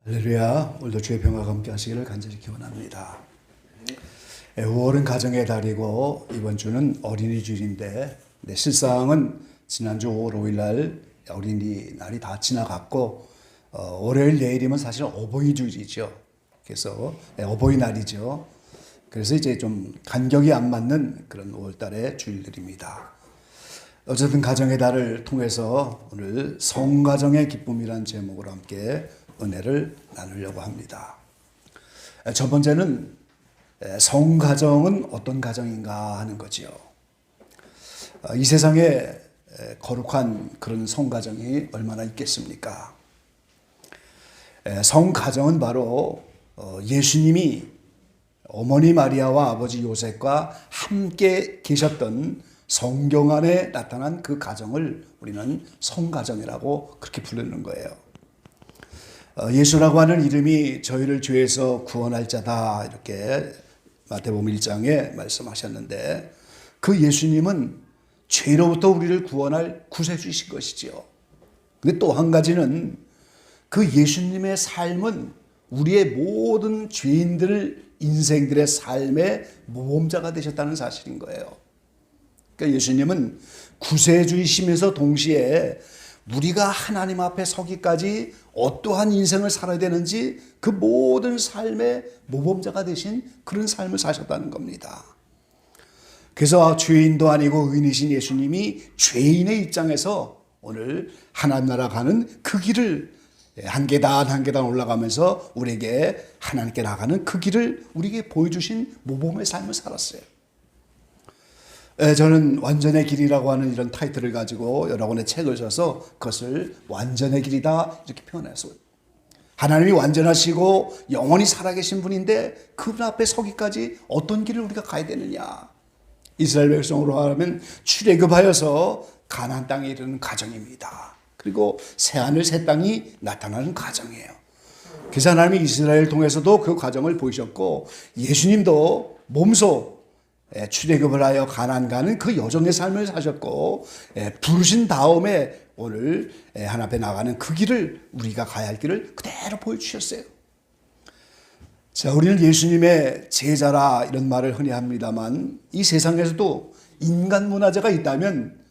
할렐루야. 오늘도 주의 평화가 함께 하시기를 간절히 기원합니다. 5월은 가정의 달이고 이번 주는 어린이주일인데 실상은 지난주 5월 5일 날 어린이날이 다 지나갔고 월요일 내일이면 사실 어버이주일이죠. 그래서 어버이날이죠. 그래서 이제 좀 간격이 안 맞는 그런 5월 달의 주일들입니다. 어쨌든 가정의 달을 통해서 오늘 성가정의 기쁨이라는 제목으로 함께 은혜를 나누려고 합니다. 첫 번째는 성가정은 어떤 가정인가 하는 거지요. 이 세상에 거룩한 그런 성가정이 얼마나 있겠습니까? 성가정은 바로 예수님이 어머니 마리아와 아버지 요셉과 함께 계셨던 성경 안에 나타난 그 가정을 우리는 성가정이라고 그렇게 부르는 거예요. 예수라고 하는 이름이 저희를 죄에서 구원할 자다 이렇게 마태복음 1장에 말씀하셨는데 그 예수님은 죄로부터 우리를 구원할 구세주이신 것이지요. 근데 또 한 가지는 그 예수님의 삶은 우리의 모든 죄인들 인생들의 삶의 모범자가 되셨다는 사실인 거예요. 그러니까 예수님은 구세주이시면서 동시에 우리가 하나님 앞에 서기까지 어떠한 인생을 살아야 되는지 그 모든 삶의 모범자가 되신 그런 삶을 사셨다는 겁니다. 그래서 죄인도 아니고 의인이신 예수님이 죄인의 입장에서 오늘 하나님 나라 가는 그 길을 한 계단 한 계단 올라가면서 우리에게 하나님께 나가는 그 길을 우리에게 보여주신 모범의 삶을 살았어요. 저는 완전의 길이라고 하는 이런 타이틀을 가지고 여러 권의 책을 써서 그것을 완전의 길이다 이렇게 표현했어요. 하나님이 완전하시고 영원히 살아계신 분인데 그분 앞에 서기까지 어떤 길을 우리가 가야 되느냐. 이스라엘 백성으로 하면 출애굽하여서 가나안 땅에 이르는 과정입니다. 그리고 새하늘 새 땅이 나타나는 과정이에요. 그래서 하나님이 이스라엘을 통해서도 그 과정을 보이셨고 예수님도 몸소 출애굽을 하여 가나안 가는 그 여정의 삶을 사셨고 부르신 다음에 오늘 하나님 앞에 나가는 그 길을 우리가 가야 할 길을 그대로 보여주셨어요. 자, 우리는 예수님의 제자라 이런 말을 흔히 합니다만 이 세상에서도 인간 문화재가 있다면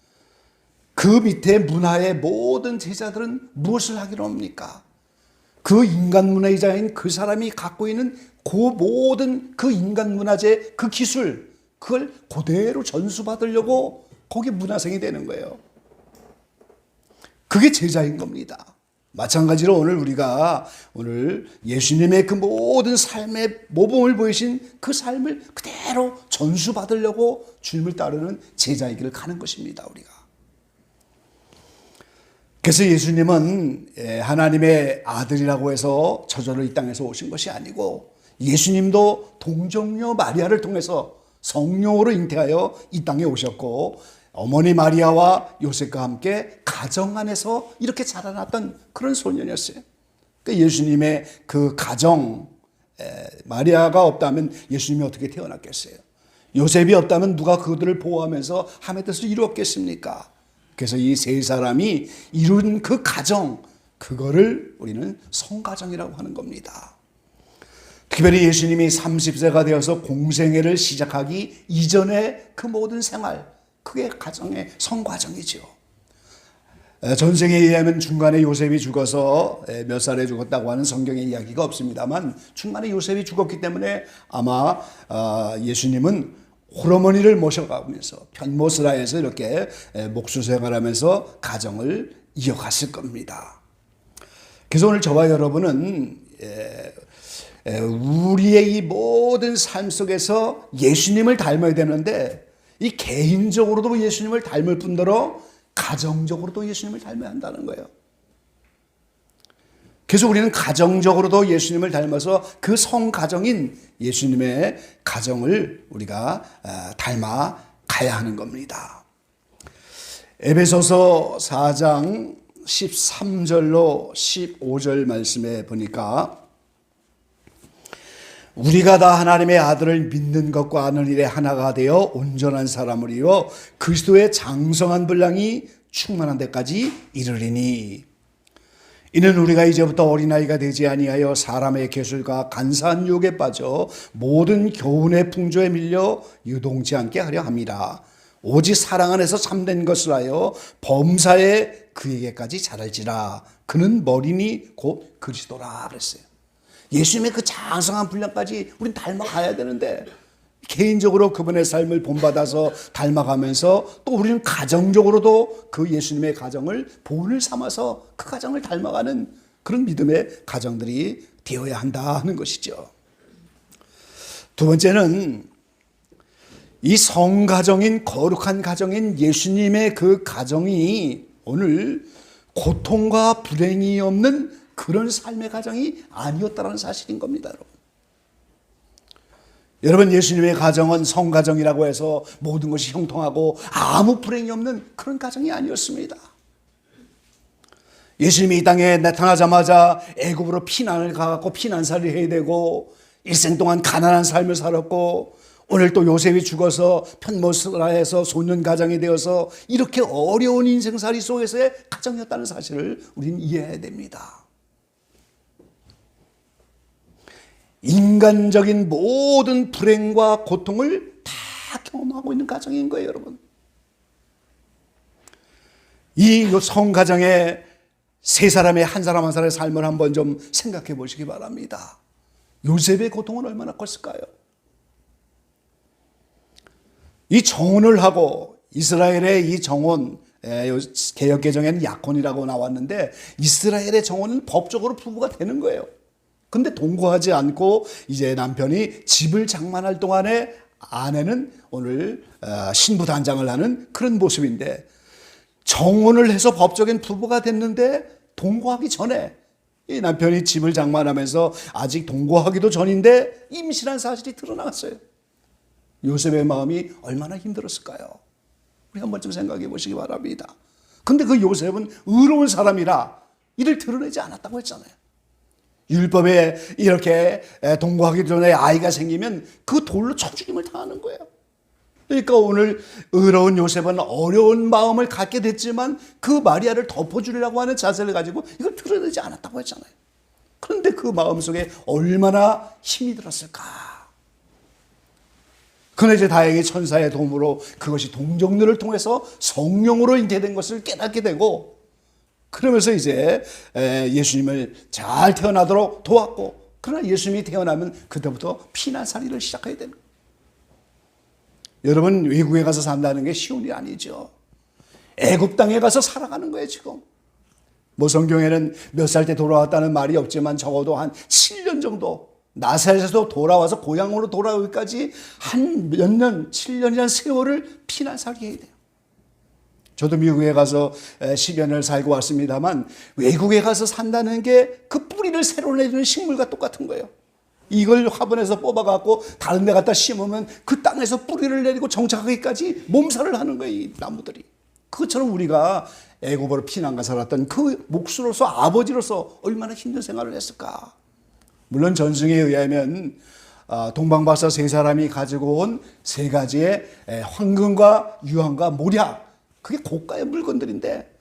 그 밑에 문화의 모든 제자들은 무엇을 하기로 합니까? 그 인간 문화이자인 그 사람이 갖고 있는 그 모든 그 인간 문화재 그 기술 그걸 그대로 전수받으려고 거기 문화생이 되는 거예요. 그게 제자인 겁니다. 마찬가지로 오늘 우리가 오늘 예수님의 그 모든 삶의 모범을 보이신 그 삶을 그대로 전수받으려고 주님을 따르는 제자이기를 가는 것입니다. 우리가. 그래서 예수님은 하나님의 아들이라고 해서 저절로 이 땅에서 오신 것이 아니고 예수님도 동정녀 마리아를 통해서 성령으로 잉태하여 이 땅에 오셨고 어머니 마리아와 요셉과 함께 가정 안에서 이렇게 자라났던 그런 소년이었어요. 그러니까 예수님의 그 가정 마리아가 없다면 예수님이 어떻게 태어났겠어요? 요셉이 없다면 누가 그들을 보호하면서 하나님의 뜻을 이루었겠습니까? 그래서 이 세 사람이 이룬 그 가정 그거를 우리는 성가정이라고 하는 겁니다. 특별히 예수님이 30세가 되어서 공생애를 시작하기 이전의 그 모든 생활 그게 가정의 성과정이죠. 전생에 의하면 중간에 요셉이 죽어서 몇 살에 죽었다고 하는 성경의 이야기가 없습니다만 중간에 요셉이 죽었기 때문에 아마 예수님은 홀어머니를 모셔가면서 편모스라에서 이렇게 목수 생활하면서 가정을 이어갔을 겁니다. 그래서 오늘 저와 여러분은 우리의 이 모든 삶 속에서 예수님을 닮아야 되는데 이 개인적으로도 예수님을 닮을 뿐더러 가정적으로도 예수님을 닮아야 한다는 거예요. 그래서 우리는 가정적으로도 예수님을 닮아서 그 성가정인 예수님의 가정을 우리가 닮아 가야 하는 겁니다. 에베소서 4장 13절로 15절 말씀에 보니까 우리가 다 하나님의 아들을 믿는 것과 아는 일에 하나가 되어 온전한 사람을 이루어 그리스도의 장성한 분량이 충만한 데까지 이르리니 이는 우리가 이제부터 어린아이가 되지 아니하여 사람의 계술과 간사한 유혹에 빠져 모든 교훈의 풍조에 밀려 유동치 않게 하려 함이라. 오직 사랑 안에서 참된 것을 하여 범사에 그에게까지 자랄지라. 그는 머리니 곧 그리스도라 그랬어요. 예수님의 그 장성한 분량까지 우린 닮아가야 되는데, 개인적으로 그분의 삶을 본받아서 닮아가면서 또 우리는 가정적으로도 그 예수님의 가정을 본을 삼아서 그 가정을 닮아가는 그런 믿음의 가정들이 되어야 한다 하는 것이죠. 두 번째는 이 성가정인, 거룩한 가정인 예수님의 그 가정이 오늘 고통과 불행이 없는 그런 삶의 가정이 아니었다는 사실인 겁니다, 여러분. 여러분, 예수님의 가정은 성가정이라고 해서 모든 것이 형통하고 아무 불행이 없는 그런 가정이 아니었습니다. 예수님이 이 땅에 나타나자마자 애굽으로 피난을 가고 피난살이를 해야 되고 일생 동안 가난한 삶을 살았고, 오늘 또 요셉이 죽어서 편모스라에서 소년 가정이 되어서 이렇게 어려운 인생살이 속에서의 가정이었다는 사실을 우리는 이해해야 됩니다. 인간적인 모든 불행과 고통을 다 경험하고 있는 가정인 거예요, 여러분. 이 성가정의 세 사람의 한 사람 한 사람의 삶을 한번 좀 생각해 보시기 바랍니다. 요셉의 고통은 얼마나 컸을까요? 이 정혼을 하고, 이스라엘의 이 정혼, 개역개정에는 약혼이라고 나왔는데 이스라엘의 정혼은 법적으로 부부가 되는 거예요. 근데 동거하지 않고 이제 남편이 집을 장만할 동안에 아내는 오늘 신부 단장을 하는 그런 모습인데, 정혼을 해서 법적인 부부가 됐는데 동거하기 전에 이 남편이 집을 장만하면서 아직 동거하기도 전인데 임신한 사실이 드러났어요. 요셉의 마음이 얼마나 힘들었을까요? 우리 한번 좀 생각해 보시기 바랍니다. 근데 그 요셉은 의로운 사람이라 이를 드러내지 않았다고 했잖아요. 율법에 이렇게 동거하기 전에 아이가 생기면 그 돌로 쳐 죽임을 당하는 거예요. 그러니까 오늘 의로운 요셉은 어려운 마음을 갖게 됐지만 그 마리아를 덮어주려고 하는 자세를 가지고 이걸 드러내지 않았다고 했잖아요. 그런데 그 마음속에 얼마나 힘이 들었을까. 그러나 이제 다행히 천사의 도움으로 그것이 동정녀를 통해서 성령으로 잉태된 것을 깨닫게 되고, 그러면서 이제 예수님을 잘 태어나도록 도왔고, 그러나 예수님이 태어나면 그때부터 피난살이를 시작해야 되는 거예요. 여러분, 외국에 가서 산다는 게 쉬운 일이 아니죠. 애굽 땅에 가서 살아가는 거예요, 지금. 뭐 성경에는 몇 살 때 돌아왔다는 말이 없지만 적어도 한 7년 정도, 나사렛에서 돌아와서 고향으로 돌아오기까지 한 몇 년, 7년이라는 세월을 피난살이 해야 돼요. 저도 미국에 가서 10여 년을 살고 왔습니다만, 외국에 가서 산다는 게 그 뿌리를 새로 내리는 식물과 똑같은 거예요. 이걸 화분에서 뽑아갖고 다른 데 갖다 심으면 그 땅에서 뿌리를 내리고 정착하기까지 몸살을 하는 거예요, 이 나무들이. 그것처럼 우리가 애굽으로 피난가 살았던 그 목수로서, 아버지로서 얼마나 힘든 생활을 했을까. 물론 전승에 의하면 동방박사 세 사람이 가지고 온 세 가지의 황금과 유황과 모략, 그게 고가의 물건들인데,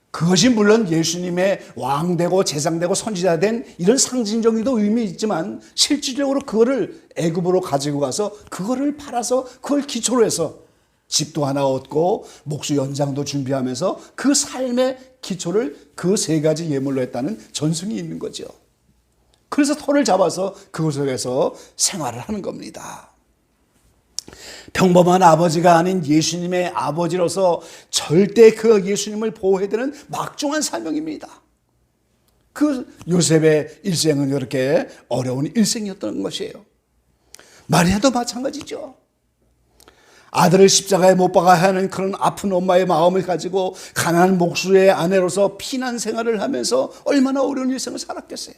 그것이 물론 예수님의 왕되고 제상되고 선지자 된 이런 상징적인도 의미 있지만, 실질적으로 그거를 애굽으로 가지고 가서 그거를 팔아서 그걸 기초로 해서 집도 하나 얻고 목수 연장도 준비하면서 그 삶의 기초를 그 세 가지 예물로 했다는 전승이 있는 거죠. 그래서 터를 잡아서 그곳에서 생활을 하는 겁니다. 평범한 아버지가 아닌 예수님의 아버지로서 절대 그 예수님을 보호해야 되는 막중한 사명입니다. 그 요셉의 일생은 이렇게 어려운 일생이었던 것이에요. 마리아도 마찬가지죠. 아들을 십자가에 못 박아야 하는 그런 아픈 엄마의 마음을 가지고 가난한 목수의 아내로서 피난 생활을 하면서 얼마나 어려운 일생을 살았겠어요.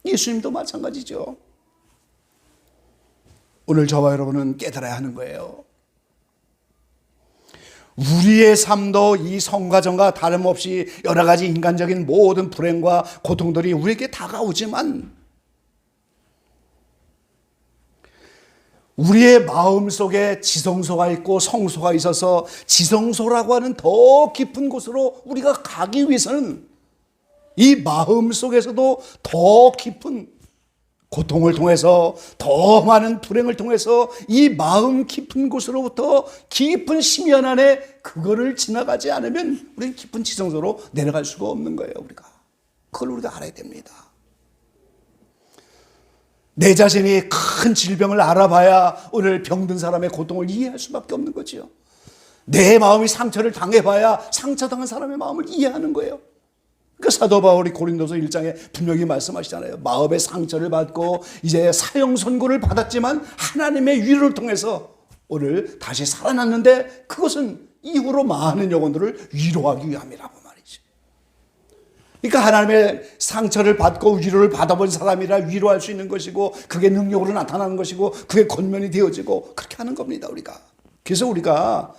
예수님도 마찬가지죠. 오늘 저와 여러분은 깨달아야 하는 거예요. 우리의 삶도 이 성가정과 다름없이 여러 가지 인간적인 모든 불행과 고통들이 우리에게 다가오지만, 우리의 마음속에 지성소가 있고 성소가 있어서 지성소라고 하는 더 깊은 곳으로 우리가 가기 위해서는 이 마음 속에서도 더 깊은 고통을 통해서, 더 많은 불행을 통해서 이 마음 깊은 곳으로부터 깊은 심연 안에 그거를 지나가지 않으면 우리는 깊은 지성소로 내려갈 수가 없는 거예요. 그걸 우리가 알아야 됩니다. 내 자신이 큰 질병을 알아봐야 오늘 병든 사람의 고통을 이해할 수밖에 없는 거지요. 내 마음이 상처를 당해봐야 상처당한 사람의 마음을 이해하는 거예요. 그러니까 사도 바울이 고린도서 1장에 분명히 말씀하시잖아요. 마음의 상처를 받고 이제 사형 선고를 받았지만 하나님의 위로를 통해서 오늘 다시 살아났는데 그것은 이후로 많은 영혼들을 위로하기 위함이라고 말이죠. 그러니까 하나님의 상처를 받고 위로를 받아본 사람이라 위로할 수 있는 것이고, 그게 능력으로 나타나는 것이고, 그게 권면이 되어지고, 그렇게 하는 겁니다, 우리가. 그래서 우리가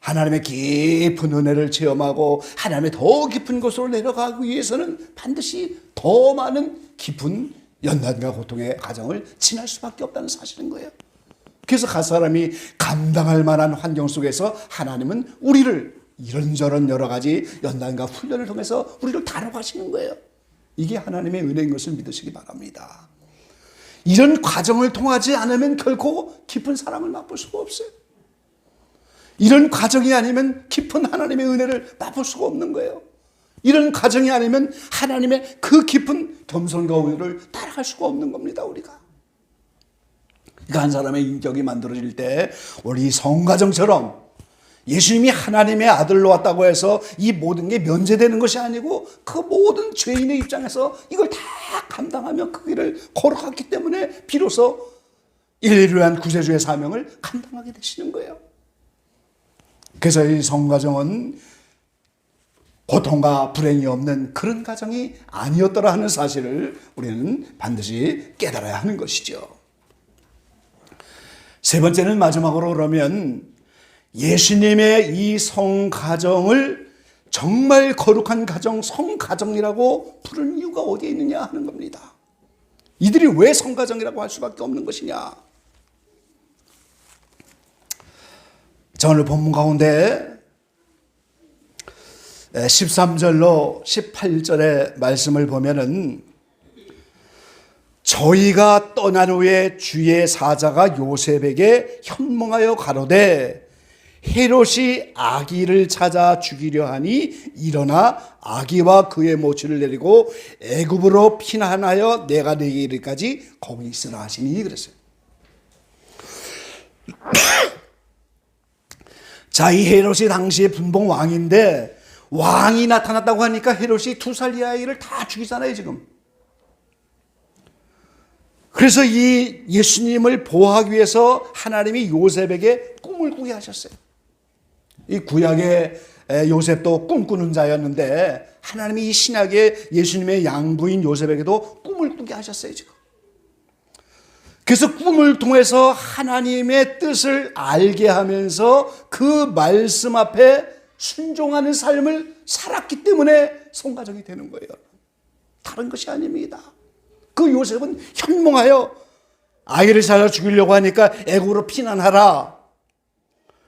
하나님의 깊은 은혜를 체험하고 하나님의 더 깊은 곳으로 내려가기 위해서는 반드시 더 많은 깊은 연단과 고통의 과정을 지날 수밖에 없다는 사실인 거예요. 그래서 각 사람이 감당할 만한 환경 속에서 하나님은 우리를 이런저런 여러 가지 연단과 훈련을 통해서 우리를 다뤄가시는 거예요. 이게 하나님의 은혜인 것을 믿으시기 바랍니다. 이런 과정을 통하지 않으면 결코 깊은 사랑을 맛볼 수가 없어요. 이런 과정이 아니면 깊은 하나님의 은혜를 맛볼 수가 없는 거예요. 이런 과정이 아니면 하나님의 그 깊은 겸손과 우유를 따라갈 수가 없는 겁니다, 우리가. 그러니까 한 사람의 인격이 만들어질 때 우리 성가정처럼 예수님이 하나님의 아들로 왔다고 해서 이 모든 게 면제되는 것이 아니고, 그 모든 죄인의 입장에서 이걸 다 감당하며 그 길을 걸어갔기 때문에 비로소 인류를 위한 구세주의 사명을 감당하게 되시는 거예요. 그래서 이 성가정은 고통과 불행이 없는 그런 가정이 아니었더라 하는 사실을 우리는 반드시 깨달아야 하는 것이죠. 세 번째는 마지막으로 그러면 예수님의 이 성가정을 정말 거룩한 가정, 성가정이라고 부르는 이유가 어디에 있느냐 하는 겁니다. 이들이 왜 성가정이라고 할 수밖에 없는 것이냐. 자, 오늘 본문 가운데 13절로 18절의 말씀을 보면은, 저희가 떠난 후에 주의 사자가 요셉에게 현몽하여 가로되 헤롯이 아기를 찾아 죽이려 하니 일어나 아기와 그의 모친을 데리고 애굽으로 피난하여 내가 내게 이르기까지 거기 있으라 하시니 그랬어요. 자, 이 헤롯이 당시에 분봉 왕인데, 왕이 나타났다고 하니까 헤롯이 2살 이하 아이를 다 죽이잖아요, 지금. 그래서 이 예수님을 보호하기 위해서 하나님이 요셉에게 꿈을 꾸게 하셨어요. 이 구약의 요셉도 꿈꾸는 자였는데, 하나님이 이 신약의 예수님의 양부인 요셉에게도 꿈을 꾸게 하셨어요, 지금. 그래서 꿈을 통해서 하나님의 뜻을 알게 하면서 그 말씀 앞에 순종하는 삶을 살았기 때문에 성가정이 되는 거예요. 다른 것이 아닙니다. 그 요셉은 현몽하여 아이를 찾아 죽이려고 하니까 애굽으로 피난하라.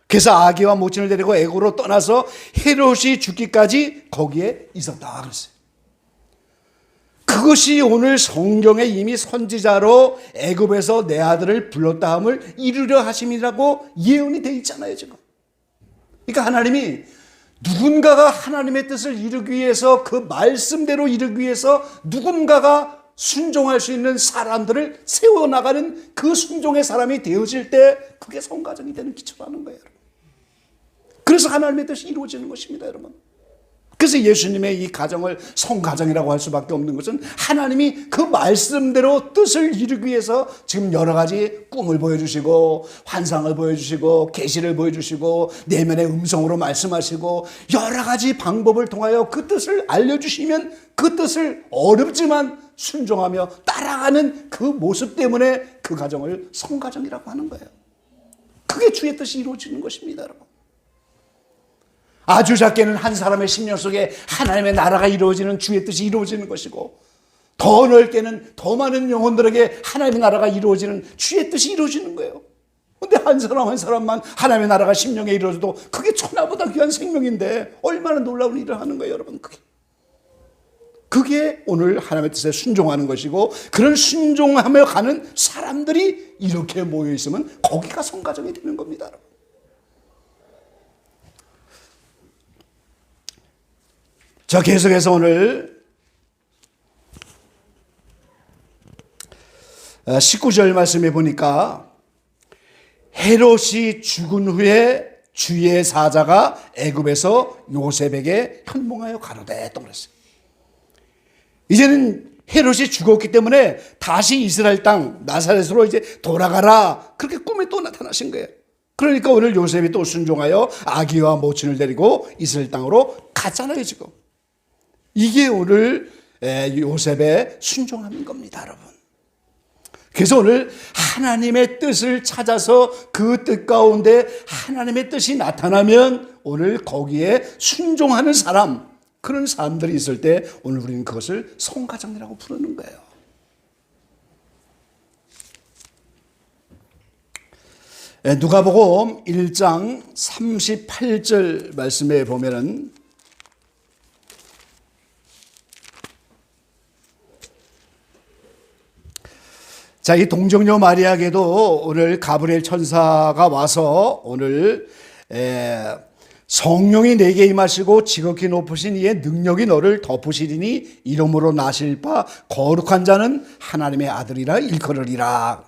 그래서 아기와 모친을 데리고 애굽으로 떠나서 헤롯이 죽기까지 거기에 있었다 그랬어요. 그것이 오늘 성경에 이미 선지자로 애굽에서 내 아들을 불렀다 함을 이루려 하심이라고 예언이 되어 있잖아요, 지금. 그러니까 하나님이 누군가가 하나님의 뜻을 이루기 위해서, 그 말씀대로 이루기 위해서 누군가가 순종할 수 있는 사람들을 세워나가는 그 순종의 사람이 되어질 때 그게 성가정이 되는 기초라는 거예요, 여러분. 그래서 하나님의 뜻이 이루어지는 것입니다, 여러분. 그래서 예수님의 이 가정을 성가정이라고 할 수밖에 없는 것은 하나님이 그 말씀대로 뜻을 이루기 위해서 지금 여러 가지 꿈을 보여주시고 환상을 보여주시고 계시를 보여주시고 내면의 음성으로 말씀하시고 여러 가지 방법을 통하여 그 뜻을 알려주시면 그 뜻을 어렵지만 순종하며 따라가는 그 모습 때문에 그 가정을 성가정이라고 하는 거예요. 그게 주의 뜻이 이루어지는 것입니다, 여러분. 아주 작게는 한 사람의 심령 속에 하나님의 나라가 이루어지는 주의 뜻이 이루어지는 것이고, 더 넓게는 더 많은 영혼들에게 하나님의 나라가 이루어지는 주의 뜻이 이루어지는 거예요. 근데 한 사람 한 사람만 하나님의 나라가 심령에 이루어져도 그게 천하보다 귀한 생명인데 얼마나 놀라운 일을 하는 거예요, 여러분. 그게. 그게 오늘 하나님의 뜻에 순종하는 것이고, 그런 순종하며 가는 사람들이 이렇게 모여 있으면 거기가 성가정이 되는 겁니다. 자, 계속해서 오늘 19절 말씀해 보니까 헤롯이 죽은 후에 주의 사자가 애굽에서 요셉에게 현몽하여 가로되 또 그랬어요. 이제는 헤롯이 죽었기 때문에 다시 이스라엘 땅 나사렛으로 이제 돌아가라, 그렇게 꿈에 또 나타나신 거예요. 그러니까 오늘 요셉이 또 순종하여 아기와 모친을 데리고 이스라엘 땅으로 갔잖아요 지금. 이게 오늘 요셉의 순종함인 겁니다, 여러분. 그래서 오늘 하나님의 뜻을 찾아서 그 뜻 가운데 하나님의 뜻이 나타나면 오늘 거기에 순종하는 사람, 그런 사람들이 있을 때 오늘 우리는 그것을 성가정이라고 부르는 거예요. 누가복음 1장 38절 말씀에 보면은 자, 이 동정녀 마리아에게도 오늘 가브리엘 천사가 와서 오늘 성령이 내게 임하시고 지극히 높으신 이의 능력이 너를 덮으시리니 이름으로 나실 바 거룩한 자는 하나님의 아들이라 일컬으리라.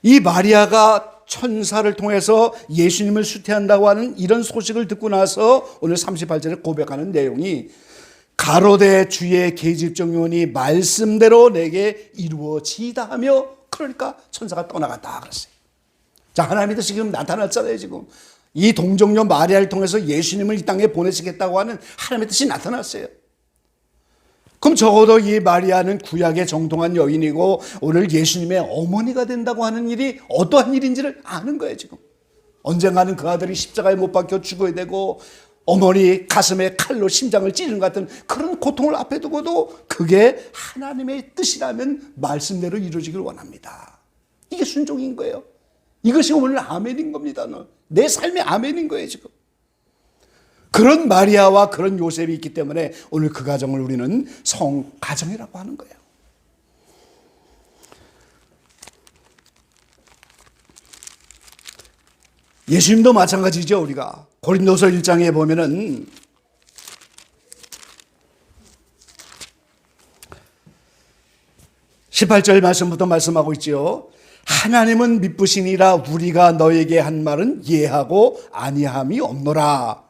이 마리아가 천사를 통해서 예수님을 수태한다고 하는 이런 소식을 듣고 나서 오늘 38절에 고백하는 내용이 가로되 주의 계집종요원이 말씀대로 내게 이루어지다 하며, 그러니까 천사가 떠나갔다 그랬어요. 자, 하나님의 뜻이 지금 나타났잖아요. 지금 이 동정녀 마리아를 통해서 예수님을 이 땅에 보내시겠다고 하는 하나님의 뜻이 나타났어요. 그럼 적어도 이 마리아는 구약의 정통한 여인이고 오늘 예수님의 어머니가 된다고 하는 일이 어떠한 일인지를 아는 거예요. 지금 언젠가는 그 아들이 십자가에 못 박혀 죽어야 되고 어머니 가슴에 칼로 심장을 찌르는 것 같은 그런 고통을 앞에 두고도 그게 하나님의 뜻이라면 말씀대로 이루어지길 원합니다. 이게 순종인 거예요. 이것이 오늘 아멘인 겁니다. 내 삶의 아멘인 거예요 지금. 그런 마리아와 그런 요셉이 있기 때문에 오늘 그 가정을 우리는 성가정이라고 하는 거예요. 예수님도 마찬가지죠. 우리가 고린도서 1장에 보면은 (18절) 말씀부터 말씀하고 있죠. 하나님은 미쁘시니라 우리가 너에게 한 말은 예하고 아니함이 없노라.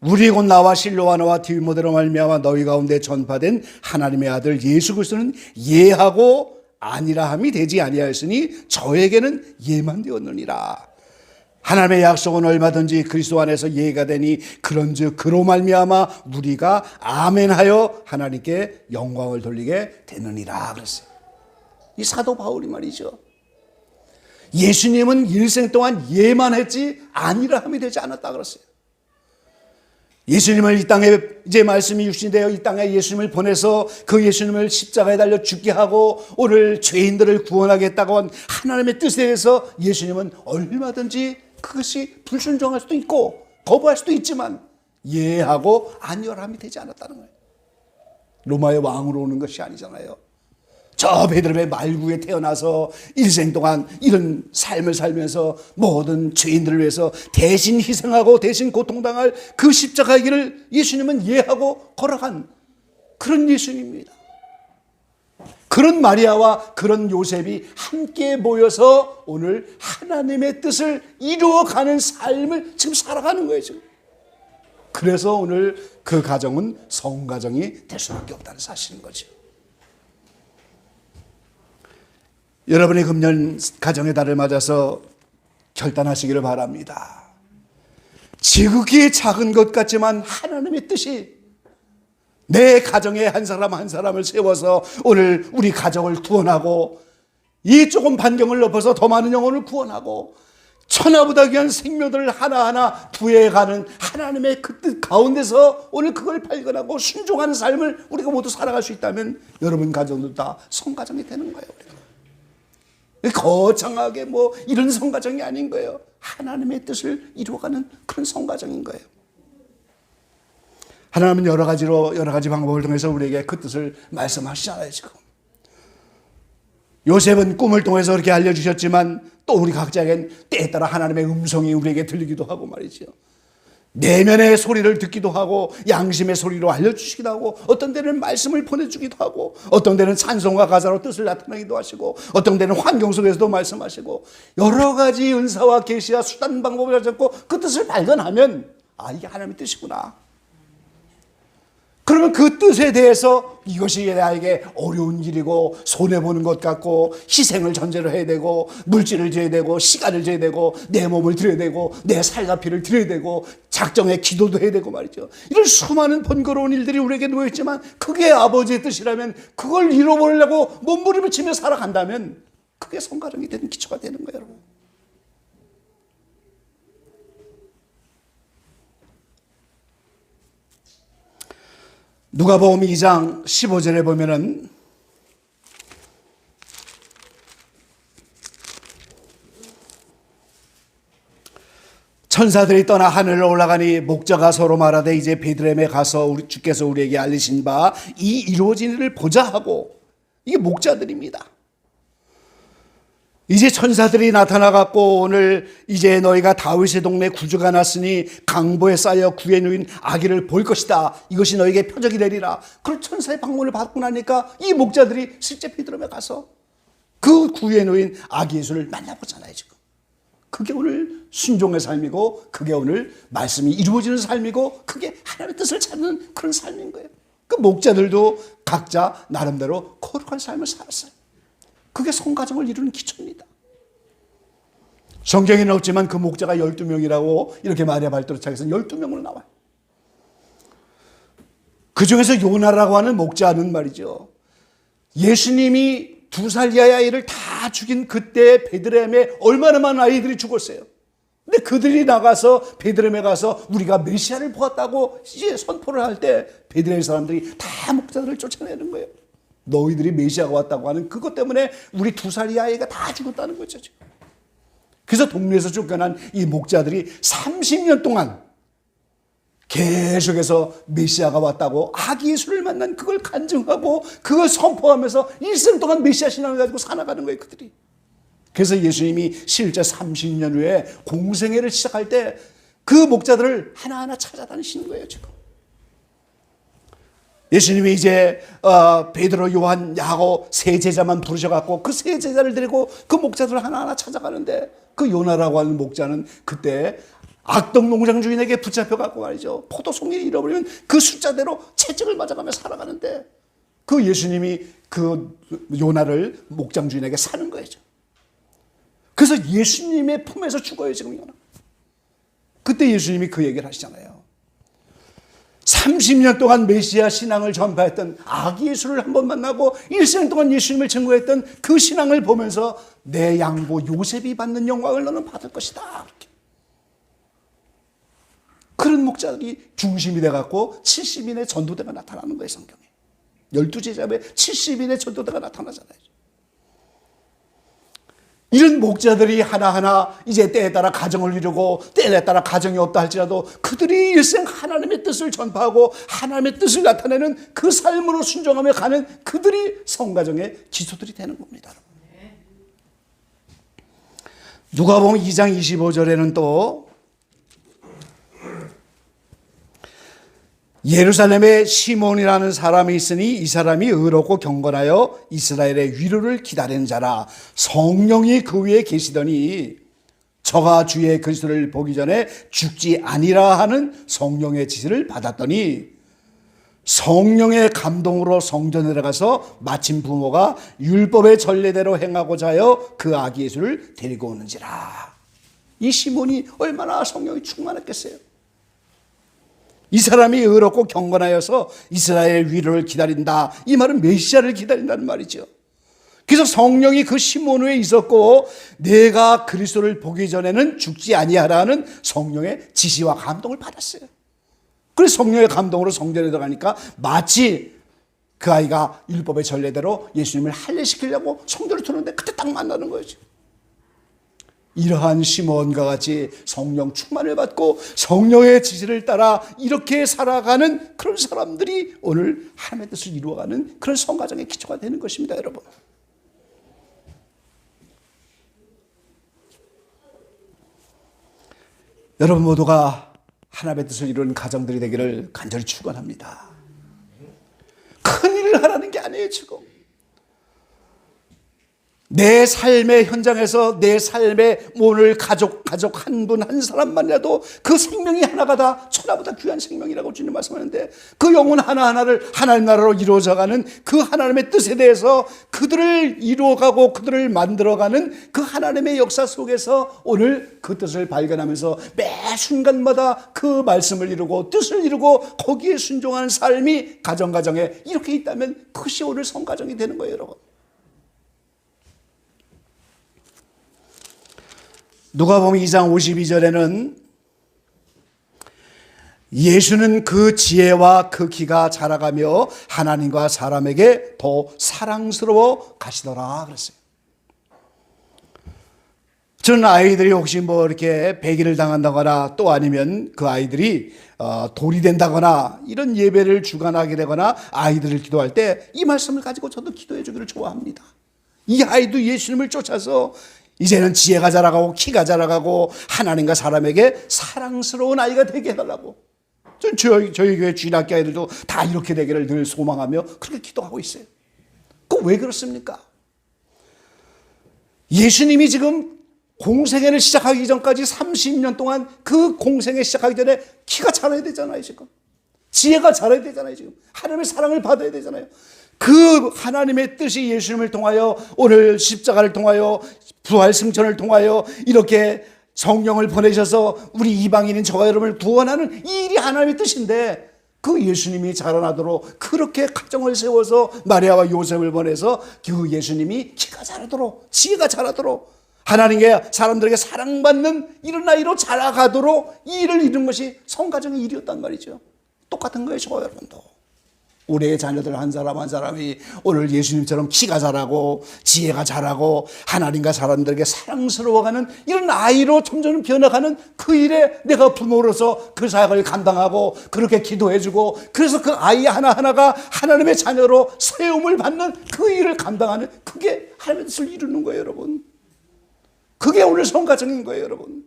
우리 곧 나와 실로아나와 디모데로 말미암아 너희 가운데 전파된 하나님의 아들 예수 그리스도는 예하고 아니라함이 되지 아니하였으니 저에게는 예만 되었느니라. 하나님의 약속은 얼마든지 그리스도 안에서 예가 되니 그런즉 그로 말미암아 우리가 아멘하여 하나님께 영광을 돌리게 되느니라 그랬어요. 이 사도 바울이 말이죠. 예수님은 일생 동안 예만 했지 아니라함이 되지 않았다 그랬어요. 예수님을 이 땅에 이제 말씀이 육신이 되어 이 땅에 예수님을 보내서 그 예수님을 십자가에 달려 죽게 하고 오늘 죄인들을 구원하겠다고 한 하나님의 뜻에 대해서 예수님은 얼마든지 그것이 불순종할 수도 있고 거부할 수도 있지만 예하고 아니하함이 되지 않았다는 거예요. 로마의 왕으로 오는 것이 아니잖아요. 저 베들레헴 말구에 태어나서 일생 동안 이런 삶을 살면서 모든 죄인들을 위해서 대신 희생하고 대신 고통당할 그 십자가의 길을 예수님은 예하고 걸어간 그런 예수님입니다. 그런 마리아와 그런 요셉이 함께 모여서 오늘 하나님의 뜻을 이루어가는 삶을 지금 살아가는 거예요. 지금. 그래서 오늘 그 가정은 성가정이 될 수밖에 없다는 사실인 거죠. 여러분의 금년 가정의 달을 맞아서 결단하시기를 바랍니다. 지극히 작은 것 같지만 하나님의 뜻이 내 가정에 한 사람 한 사람을 세워서 오늘 우리 가정을 구원하고 이 조금 반경을 넓어서 더 많은 영혼을 구원하고 천하보다 귀한 생명들을 하나하나 부여해가는 하나님의 그 뜻 가운데서 오늘 그걸 발견하고 순종하는 삶을 우리가 모두 살아갈 수 있다면 여러분 가정도 다 성가정이 되는 거예요. 우리가. 거창하게 뭐 이런 성가정이 아닌 거예요. 하나님의 뜻을 이루어가는 그런 성가정인 거예요. 하나님은 여러 가지 방법을 통해서 우리에게 그 뜻을 말씀하시잖아요, 지금. 요셉은 꿈을 통해서 그렇게 알려주셨지만 또 우리 각자에겐 때에 따라 하나님의 음성이 우리에게 들리기도 하고 말이죠. 내면의 소리를 듣기도 하고 양심의 소리로 알려주시기도 하고 어떤 데는 말씀을 보내주기도 하고 어떤 데는 찬송과 가사로 뜻을 나타내기도 하시고 어떤 데는 환경 속에서도 말씀하시고 여러 가지 은사와 계시와 수단 방법을 가졌고 그 뜻을 발견하면 이게 하나님의 뜻이구나. 그러면 그 뜻에 대해서 이것이 나에게 어려운 길이고 손해보는 것 같고 희생을 전제로 해야 되고 물질을 드려야 되고 시간을 드려야 되고 내 몸을 드려야 되고 내 살과 피를 드려야 되고 작정의 기도도 해야 되고 말이죠. 이런 수많은 번거로운 일들이 우리에게 놓여있지만 그게 아버지의 뜻이라면 그걸 이뤄보려고 몸부림을 치며 살아간다면 그게 성가정이 되는 기초가 되는 거예요, 여러분. 누가복음 2장 15절에 보면은 천사들이 떠나 하늘로 올라가니 목자가 서로 말하되 이제 베들레헴에 가서 주께서 우리에게 알리신 바 이 이루어진 일을 보자 하고, 이게 목자들입니다. 이제 천사들이 나타나갖고 오늘 이제 너희가 다윗의 동네 구주가 났으니 강보에 쌓여 구에 누인 아기를 볼 것이다. 이것이 너희에게 표적이 되리라. 그런 천사의 방문을 받고 나니까 이 목자들이 실제 베들레헴에 가서 그 구에 누인 아기 예수를 만나보잖아요, 지금. 그게 오늘 순종의 삶이고 그게 오늘 말씀이 이루어지는 삶이고 그게 하나님의 뜻을 찾는 그런 삶인 거예요. 그 목자들도 각자 나름대로 거룩한 삶을 살았어요. 그게 성가정을 이루는 기초입니다. 성경에는 없지만 그 목자가 12명이라고 이렇게 마리아 발도로 책에서 12명으로 나와요. 그 중에서 요나라고 하는 목자는 말이죠. 예수님이 2살 이하의 아이를 다 죽인 그때 베들레헴에 얼마나 많은 아이들이 죽었어요. 근데 그들이 나가서 베들레헴에 가서 우리가 메시아를 보았다고 이제 선포를 할 때 베들레헴 사람들이 다 목자들을 쫓아내는 거예요. 너희들이 메시아가 왔다고 하는 그것 때문에 우리 2살 이하 아이가 다 죽었다는 거죠, 지금. 그래서 동네에서 쫓겨난 이 목자들이 30년 동안 계속해서 메시아가 왔다고 아기 예수를 만난 그걸 간증하고 그걸 선포하면서 일생 동안 메시아 신앙을 가지고 살아가는 거예요, 그들이. 그래서 예수님이 실제 30년 후에 공생애를 시작할 때 그 목자들을 하나하나 찾아다니시는 거예요, 지금. 예수님이 이제 베드로, 요한, 야고 세 제자만 부르셔갖고 그 세 제자를 데리고 그 목자들을 하나하나 찾아가는데 그 요나라고 하는 목자는 그때 악덕 농장 주인에게 붙잡혀갖고 말이죠. 포도송이를 잃어버리면 그 숫자대로 채찍을 맞아가며 살아가는데 그 예수님이 그 요나를 목장 주인에게 사는 거예요. 그래서 예수님의 품에서 죽어요, 지금 요나. 그때 예수님이 그 얘기를 하시잖아요. 30년 동안 메시아 신앙을 전파했던 아기 예수를 한번 만나고 일생 동안 예수님을 증거했던 그 신앙을 보면서 내 양보 요셉이 받는 영광을 너는 받을 것이다. 이렇게. 그런 목자들이 중심이 돼갖고 70인의 전도대가 나타나는 거예요, 성경에. 12제자에 70인의 전도대가 나타나잖아요. 이런 목자들이 하나하나 이제 때에 따라 가정을 이루고 때에 따라 가정이 없다 할지라도 그들이 일생 하나님의 뜻을 전파하고 하나님의 뜻을 나타내는 그 삶으로 순종하며 가는 그들이 성가정의 기초들이 되는 겁니다. 누가복음 2장 25절에는 또 예루살렘에 시몬이라는 사람이 있으니 이 사람이 의롭고 경건하여 이스라엘의 위로를 기다리는 자라. 성령이 그 위에 계시더니 저가 주의 그리스도를 보기 전에 죽지 아니라 하는 성령의 지시를 받았더니 성령의 감동으로 성전에 들어가서 마침 부모가 율법의 전례대로 행하고자 하여 그 아기 예수를 데리고 오는지라. 이 시몬이 얼마나 성령이 충만했겠어요. 이 사람이 의롭고 경건하여서 이스라엘 위로를 기다린다. 이 말은 메시아를 기다린다는 말이죠. 그래서 성령이 그 시몬 후에 있었고 내가 그리스도를 보기 전에는 죽지 아니하라는 성령의 지시와 감동을 받았어요. 그래서 성령의 감동으로 성전에 들어가니까 마치 그 아이가 율법의 전례대로 예수님을 할례시키려고 성전에 들어오는데 그때 딱 만나는 거예요. 이러한 시몬과 같이 성령 충만을 받고 성령의 지시를 따라 이렇게 살아가는 그런 사람들이 오늘 하나님의 뜻을 이루어가는 그런 성가정의 기초가 되는 것입니다, 여러분. 여러분 모두가 하나님의 뜻을 이루는 가정들이 되기를 간절히 축원합니다. 큰 일을 하라는 게 아니에요, 지금. 내 삶의 현장에서 내 삶의 오늘 가족 한 분 한 사람만이라도 그 생명이 하나가 다 천하보다 귀한 생명이라고 주님 말씀하는데, 그 영혼 하나하나를 하나님 나라로 이루어져가는 그 하나님의 뜻에 대해서 그들을 이루어가고 그들을 만들어가는 그 하나님의 역사 속에서 오늘 그 뜻을 발견하면서 매 순간마다 그 말씀을 이루고 뜻을 이루고 거기에 순종하는 삶이 가정에 이렇게 있다면 그것이 오늘 성가정이 되는 거예요, 여러분. 누가복음 2장 52절에는 예수는 그 지혜와 그 키가 자라가며 하나님과 사람에게 더 사랑스러워 가시더라 그랬어요. 저는 아이들이 혹시 이렇게 배기를 당한다거나 또 아니면 그 아이들이 돌이 된다거나 이런 예배를 주관하게 되거나 아이들을 기도할 때 이 말씀을 가지고 저도 기도해 주기를 좋아합니다. 이 아이도 예수님을 쫓아서 이제는 지혜가 자라가고 키가 자라가고 하나님과 사람에게 사랑스러운 아이가 되게 해달라고. 저희 교회 주일학교 아이들도 다 이렇게 되기를 늘 소망하며 그렇게 기도하고 있어요. 그거 왜 그렇습니까? 예수님이 지금 공생애를 시작하기 전까지 30년 동안 그 공생애 시작하기 전에 키가 자라야 되잖아요, 지금. 지혜가 자라야 되잖아요, 지금. 하나님의 사랑을 받아야 되잖아요. 그 하나님의 뜻이 예수님을 통하여 오늘 십자가를 통하여 부활 승천을 통하여 이렇게 성령을 보내셔서 우리 이방인인 저와 여러분을 구원하는 이 일이 하나님의 뜻인데, 그 예수님이 자라나도록 그렇게 가정을 세워서 마리아와 요셉을 보내서 그 예수님이 키가 자라도록 지혜가 자라도록 하나님께 사람들에게 사랑받는 이런 아이로 자라가도록 이 일을 이룬 것이 성가정의 일이었단 말이죠. 똑같은 거예요, 저와 여러분도. 우리의 자녀들 한 사람 한 사람이 오늘 예수님처럼 키가 자라고 지혜가 자라고 하나님과 사람들에게 사랑스러워가는 이런 아이로 점점 변화가는 그 일에 내가 부모로서 그 사역을 감당하고 그렇게 기도해주고, 그래서 그 아이 하나하나가 하나님의 자녀로 세움을 받는 그 일을 감당하는, 그게 하나님의 뜻을 이루는 거예요, 여러분. 그게 오늘 성가정인 거예요, 여러분.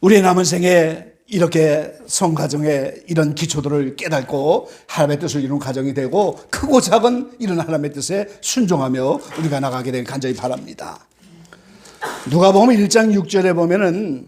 우리의 남은 생에 이렇게 성가정의 이런 기초들을 깨닫고 하나님의 뜻을 이루는 가정이 되고 크고 작은 이런 하나님의 뜻에 순종하며 우리가 나가게 되길 간절히 바랍니다. 누가복음 1장 6절에 보면은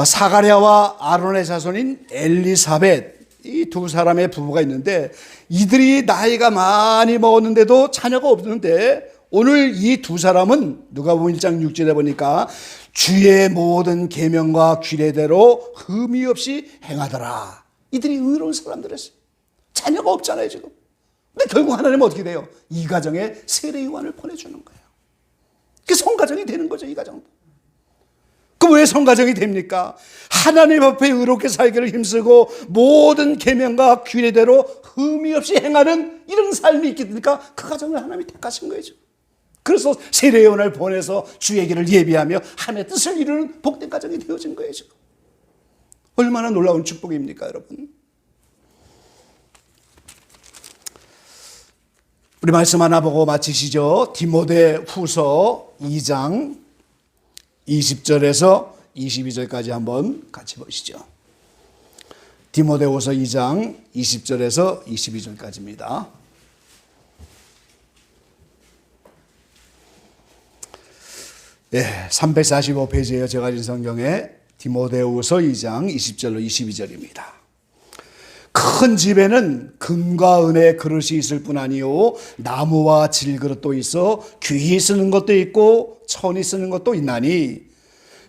사가랴와 아론의 자손인 엘리사벳, 이 두 사람의 부부가 있는데 이들이 나이가 많이 먹었는데도 자녀가 없는데 오늘 이 두 사람은 누가복음 1장 6절에 보니까 주의 모든 계명과 규례대로 흠이 없이 행하더라. 이들이 의로운 사람들이었어요. 자녀가 없잖아요, 지금. 근데 결국 하나님은 어떻게 돼요? 이 가정에 세례요한을 보내주는 거예요. 그게 성가정이 되는 거죠, 이 가정도. 그럼 왜 성가정이 됩니까? 하나님 앞에 의롭게 살기를 힘쓰고 모든 계명과 규례대로 흠이 없이 행하는 이런 삶이 있기 때문에 그 가정을 하나님이 택하신 거예요. 그래서 세례요한을 보내서 주의 길을 예비하며 하나님의 뜻을 이루는 복된 가정이 되어진 거예요, 지금. 얼마나 놀라운 축복입니까, 여러분? 우리 말씀 하나 보고 마치시죠. 디모데후서 2장 20절에서 22절까지 한번 같이 보시죠. 디모데후서 2장 20절에서 22절까지입니다. 예, 345페이지예요. 제가 가진 성경에 디모데후서 2장 20절로 22절입니다. 큰 집에는 금과 은의 그릇이 있을 뿐 아니요 나무와 질그릇도 있어 귀히 쓰는 것도 있고 천히 쓰는 것도 있나니,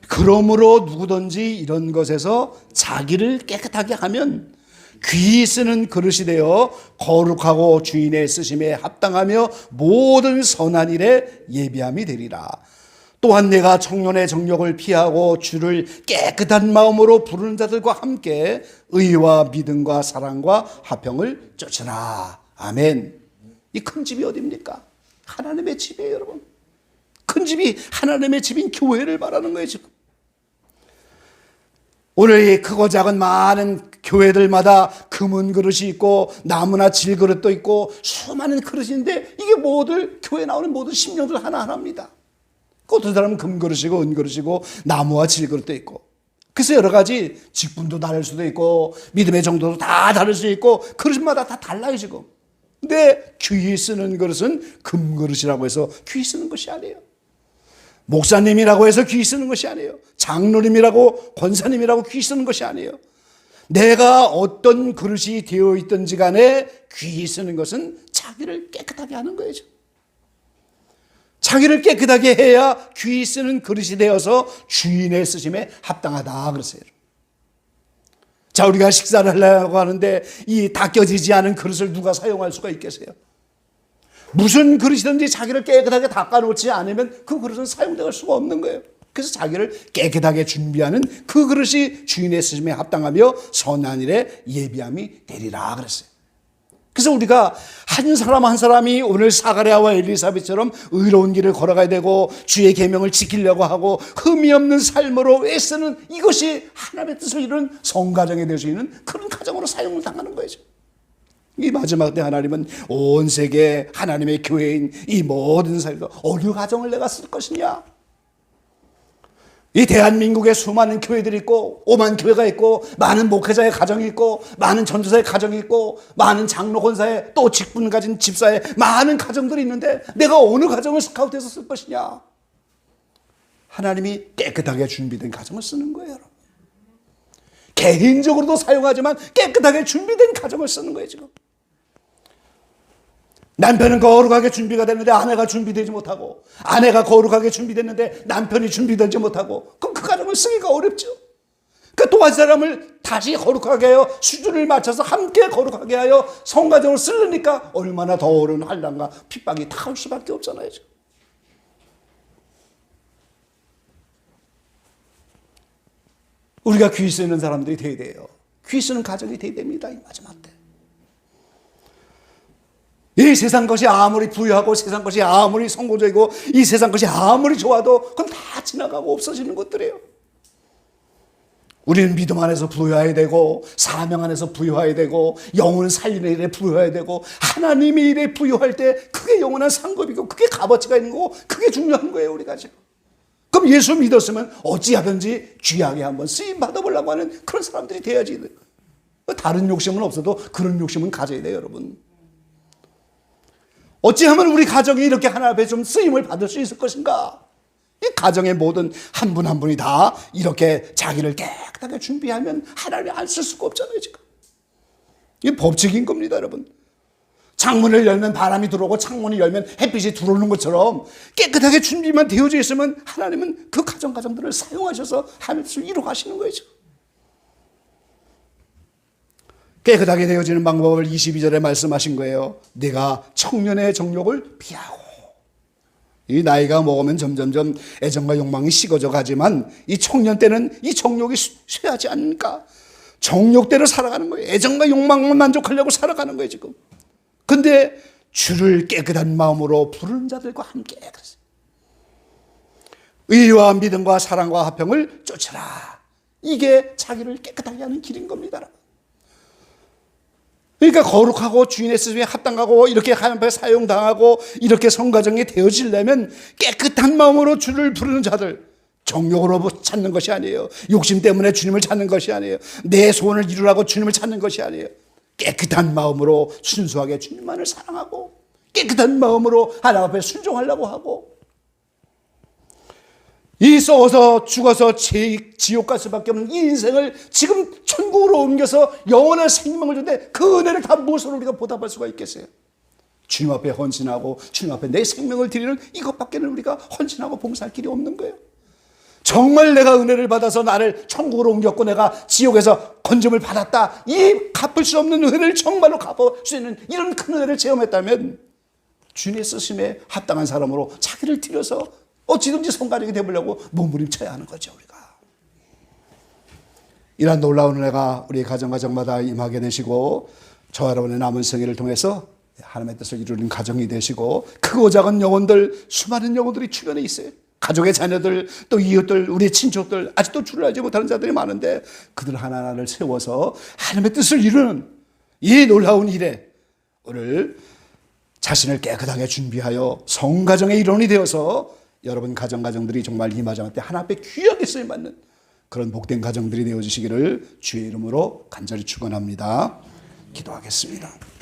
그러므로 누구든지 이런 것에서 자기를 깨끗하게 하면 귀히 쓰는 그릇이 되어 거룩하고 주인의 쓰심에 합당하며 모든 선한 일에 예비함이 되리라. 또한 내가 청년의 정욕을 피하고 주를 깨끗한 마음으로 부르는 자들과 함께 의와 믿음과 사랑과 화평을 쫓으라. 아멘. 이 큰 집이 어디입니까? 하나님의 집이에요, 여러분. 큰 집이 하나님의 집인 교회를 말하는 거예요, 지금. 오늘 이 크고 작은 많은 교회들마다 금은 그릇이 있고 나무나 질그릇도 있고 수많은 그릇인데 이게 모두 교회 나오는 모든 심령들 하나하나입니다. 어떤 사람은 금그릇이고 은그릇이고 나무와 질그릇도 있고, 그래서 여러 가지 직분도 다를 수도 있고 믿음의 정도도 다 다를 수 있고 그릇마다 다 달라요 지금. 근데 귀히 쓰는 그릇은 금그릇이라고 해서 귀히 쓰는 것이 아니에요. 목사님이라고 해서 귀히 쓰는 것이 아니에요. 장로님이라고 권사님이라고 귀히 쓰는 것이 아니에요. 내가 어떤 그릇이 되어 있든지 간에 귀히 쓰는 것은 자기를 깨끗하게 하는 거예요. 자기를 깨끗하게 해야 귀히 쓰는 그릇이 되어서 주인의 쓰심에 합당하다 그러세요. 자, 우리가 식사를 하려고 하는데 이 닦여지지 않은 그릇을 누가 사용할 수가 있겠어요? 무슨 그릇이든지 자기를 깨끗하게 닦아놓지 않으면 그 그릇은 사용될 수가 없는 거예요. 그래서 자기를 깨끗하게 준비하는 그 그릇이 주인의 쓰심에 합당하며 선한 일에 예비함이 되리라 그랬어요. 그래서 우리가 한 사람 한 사람이 오늘 사가랴와 엘리사벳처럼 의로운 길을 걸어가야 되고 주의 계명을 지키려고 하고 흠이 없는 삶으로 애쓰는 이것이 하나님의 뜻을 이루는 성가정이 될 수 있는 그런 가정으로 사용을 당하는 거죠. 이 마지막 때 하나님은 온 세계 하나님의 교회인 이 모든 사람들 어느 가정을 내가 쓸 것이냐. 이 대한민국에 수많은 교회들이 있고 5만 교회가 있고 많은 목회자의 가정이 있고 많은 전도사의 가정이 있고 많은 장로 권사의 또 직분 가진 집사의 많은 가정들이 있는데 내가 어느 가정을 스카우트해서 쓸 것이냐. 하나님이 깨끗하게 준비된 가정을 쓰는 거예요. 여러분. 개인적으로도 사용하지만 깨끗하게 준비된 가정을 쓰는 거예요 지금. 남편은 거룩하게 준비가 됐는데 아내가 준비되지 못하고 아내가 거룩하게 준비됐는데 남편이 준비되지 못하고 그럼 그 가정을 쓰기가 어렵죠. 그러니까 또 한 사람을 다시 거룩하게 하여 수준을 맞춰서 함께 거룩하게 하여 성가정을 쓰려니까 얼마나 더 어려운 환난과 핍박이 다가올 수밖에 없잖아요. 우리가 귀 쓰는 사람들이 돼야 돼요. 귀 쓰는 가정이 돼야 됩니다. 이 마지막 때. 이 세상 것이 아무리 부유하고 세상 것이 아무리 성공적이고 이 세상 것이 아무리 좋아도 그건 다 지나가고 없어지는 것들이에요. 우리는 믿음 안에서 부유해야 되고 사명 안에서 부유해야 되고 영혼을 살리는 일에 부유해야 되고 하나님의 일에 부유할 때 그게 영원한 상급이고 그게 값어치가 있는 거고 그게 중요한 거예요. 우리가 지금. 그럼 예수 믿었으면 어찌하든지 귀하게 한번 쓰임 받아보려고 하는 그런 사람들이 돼야지. 다른 욕심은 없어도 그런 욕심은 가져야 돼요, 여러분. 어찌하면 우리 가정이 이렇게 하나님 앞에 좀 쓰임을 받을 수 있을 것인가? 이 가정의 모든 한 분 한 분이 다 이렇게 자기를 깨끗하게 준비하면 하나님이 안 쓸 수가 없잖아요, 지금. 이게 법칙인 겁니다, 여러분. 창문을 열면 바람이 들어오고 창문을 열면 햇빛이 들어오는 것처럼 깨끗하게 준비만 되어져 있으면 하나님은 그 가정들을 사용하셔서 하나님의 뜻을 이루어 가시는 거예요. 깨끗하게 되어지는 방법을 22절에 말씀하신 거예요. 네가 청년의 정욕을 피하고. 이 나이가 먹으면 점점점 애정과 욕망이 식어져 가지만 이 청년 때는 이 정욕이 쇠하지 않으니까 정욕대로 살아가는 거예요. 애정과 욕망만 만족하려고 살아가는 거예요 지금. 근데 주를 깨끗한 마음으로 부르는 자들과 함께 그랬어요. 의와 믿음과 사랑과 화평을 쫓아라. 이게 자기를 깨끗하게 하는 길인 겁니다. 그러니까 거룩하고 주인의 쓰심에 합당하고 이렇게 하나님 앞에 사용당하고 이렇게 성가정이 되어지려면 깨끗한 마음으로 주를 부르는 자들, 정욕으로 찾는 것이 아니에요. 욕심 때문에 주님을 찾는 것이 아니에요. 내 소원을 이루라고 주님을 찾는 것이 아니에요. 깨끗한 마음으로 순수하게 주님만을 사랑하고 깨끗한 마음으로 하나님 앞에 순종하려고 하고 이 썩어서 죽어서 지옥 갈 수밖에 없는 이 인생을 지금 천국으로 옮겨서 영원한 생명을 주는데 그 은혜를 다 무엇으로 우리가 보답할 수가 있겠어요? 주님 앞에 헌신하고 주님 앞에 내 생명을 드리는 이것밖에는 우리가 헌신하고 봉사할 길이 없는 거예요. 정말 내가 은혜를 받아서 나를 천국으로 옮겼고 내가 지옥에서 건짐을 받았다. 이 갚을 수 없는 은혜를 정말로 갚을 수 있는 이런 큰 은혜를 체험했다면 주님의 쓰심에 합당한 사람으로 자기를 들여서 어찌든지 성가정이 되보려고 몸부림쳐야 하는 거죠. 우리가 이러한 놀라운 은혜가 우리 가정마다 임하게 되시고 저와 여러분의 남은 생애를 통해서 하나님의 뜻을 이루는 가정이 되시고 크고 작은 영혼들, 수많은 영혼들이 주변에 있어요. 가족의 자녀들, 또 이웃들, 우리의 친족들, 아직도 주를 알지 못하는 자들이 많은데 그들 하나하나를 세워서 하나님의 뜻을 이루는 이 놀라운 일에 오늘 자신을 깨끗하게 준비하여 성가정의 일원이 되어서 여러분 가정들이 정말 이 마지막 때 하나님 앞에 귀하게 쓰임받는 그런 복된 가정들이 되어주시기를 주의 이름으로 간절히 축원합니다. 기도하겠습니다.